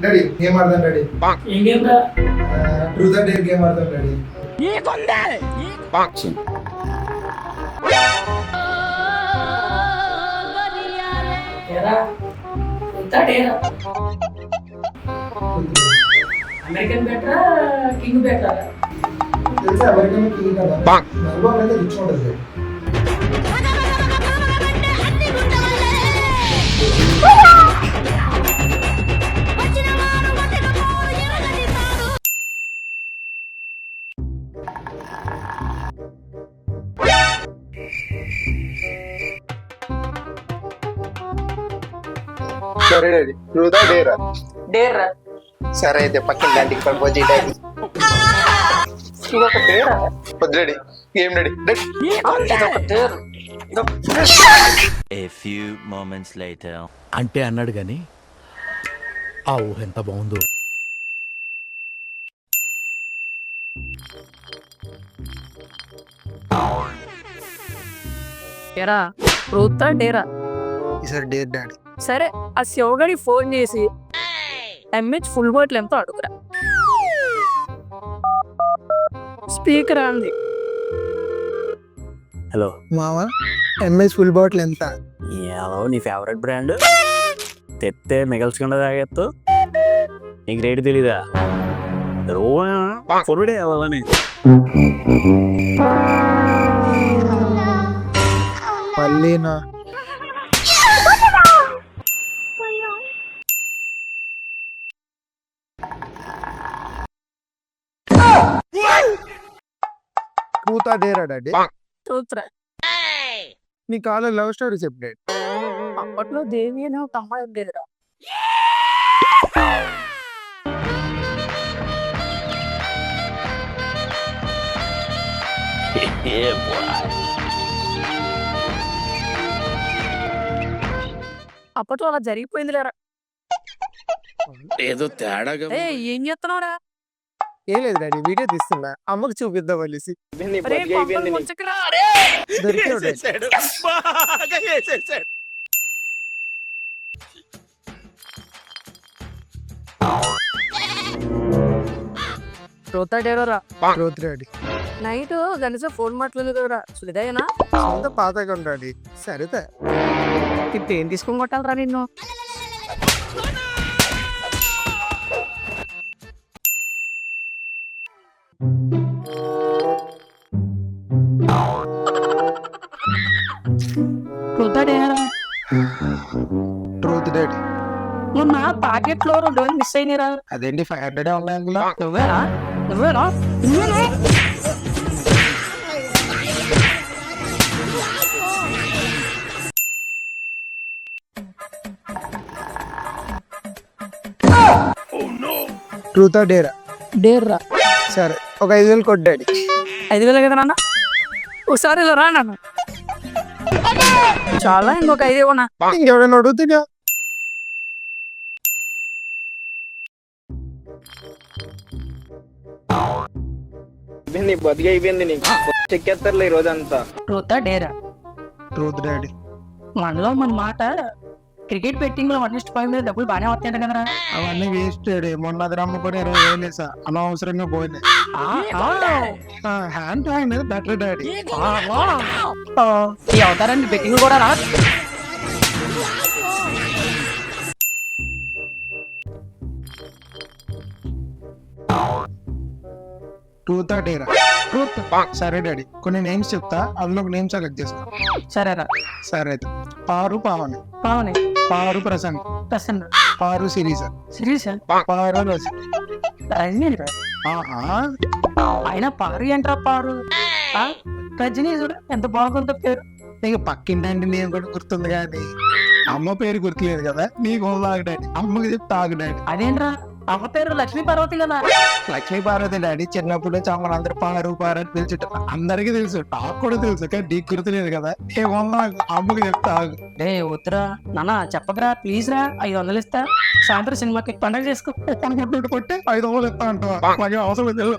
Daddy game ఆడదాం daddy. ఏం game రా? ట్రూత్ ఆర్ డేర్ గేమ్ ఆడదాం డాడీ. ఏరా? ఎంత డేరా? అమెరికన్ బెటరా కింగ్ బెటరా? తెలుసా అమెరికన్ కింగ్ కదా, మెల్బోర్న్ అయితే రిచ్ ఉంటుంది. సరే daddy, truth or dare? Dare రా. సరే అయితే పక్కన డాడీకి ప్రపోజ్ చేయి డాడీ. ఇదొక డేరా? వద్దు డాడీ, ఏం డాడీ? ఇదొక dare. A few moments later. అంటే అన్నాడు గాని ఆ ఊహ ఎంత బాగుందో. ఎరా ట్రూతా డేరా? ఈసారి డేర్ డాడీ. సరే ఆ శివగడి ఫోన్ చేసి ఎంహెచ్ ఫుల్ బాటిల్ ఎంతో అడుగురా. స్పీకర్ అంది. హలో మామ, ఎంఎస్ ఫుల్ బాటిల్ ఎంత? ఏదో నీ ఫేవరెట్ బ్రాండ్ తెస్తే మిగల్చకుండా తాగేస్తూ నీకు రేటు తెలీదా? ఫుర్డే అవ్వాలని మళ్ళీనా? Truth or dare daddy? చూతురా. నీ కాలో లవ్ స్టోరీ చెప్పు డాడీ. అప్పట్లో దేవి అని ఒక అమ్మాయి ఉండేదిరా. అప్పట్లో అలా జరిగిపోయింది లేరా. ఏదో తేడాగా ఏ ఏం చేస్తున్నావురా? ఏం లేదు డాడీ, వీడియో తీస్తున్నా, అమ్మకి చూపిద్దాం అనేసి. అరే పంపలు ముంచకురా. దొరికావు డాడీ. ట్రూతా డేరా? Truth daddy. నైట్ కనీసం ఫోన్ మాట్లాడలేదు కదరా. సులిదయ్యనా సొంత పాతగా డాడీ. సరితే ఇప్పుడు ఏం తీసుకొని కొట్టాలరా నిన్ను? ట్రూతా డేరా? Truth daddy. మొన్న ప్యాకెట్ లో 2 మిస్ అయినరా. అదేంటి 500 ఉన్నాయి అందులో? నువ్వేనా? నువ్వేనా? నువ్వేనా? Truth or dare? డేర్రా. సరే ఒక 5,000 కొట్టు డాడీ. 5,000 కదా నాన్న? ఒకసారి ఇలా రా నాన్న. చాలా ఇంకొక 5 ఇవ్వనా? ఇంకెవరైనా అడుగుతున్నా? నీ బతికి అయిపోయింది, నీకు చెక్కేస్తారులే ఈ రోజంతా. ట్రూతా డేరా? Truth daddy. మనలో మన మాట క్రికెట్ బెట్టింగ్ లో 1:5 మీద డబ్బులు బాగానే వస్తాయంట కదరా. అవన్నీ వేస్ట్ డాడీ. మొన్న అది రమ్మకొని 20,000 వేసా, అనవసరంగా పోయినాయి. Hand to hand better daddy. ఈ అవతారాన్ని బెట్టింగ్ కూడా రా. Truth or dare? ట్రూత్. సరే డాడీ, కొన్ని నేమ్స్ చెప్తా, అందులో ఒక నేమ్ సెలెక్ట్ చేసుకో. సరేరా. సరే అయితే పారు పావని, పావని, పారు ప్రసన్న, ప్రసన్న, పారు సిరీస, సిరీసా, పారు రసి. ఆయన పారు ఏంట్రా పారు? రజనీ చూడు ఎంత బాగుందో పేరు. నీకు పక్కింటి నేను కూడా గుర్తుంది కానీ అమ్మ పేరు గుర్తులేదు కదా. నీకు డాడీ, అమ్మకి చెప్తే ఆగు డాడీ. అదేంట్రా అమ్మ పేరు లక్ష్మీ పార్వతి కదా? లక్ష్మీ పార్వతి డాడీ. చిన్నప్పుడు అందరూ పారు పారు అని పిలిచిట, అందరికీ తెలుసు, నాకు కూడా తెలుసు, కానీ నీకు గుర్తులేదు కదా. ఏమన్నా అమ్మకి చెప్తే ఆగు. డే వద్దురా నాన్న, చెప్పకరా ప్లీజ్ రా. 500 ఇస్తా, సాయంత్రం సినిమాకి పండగ చేసుకో. కొట్టే 5,000 ఇస్తా అంటావా? అవసరం లేదు.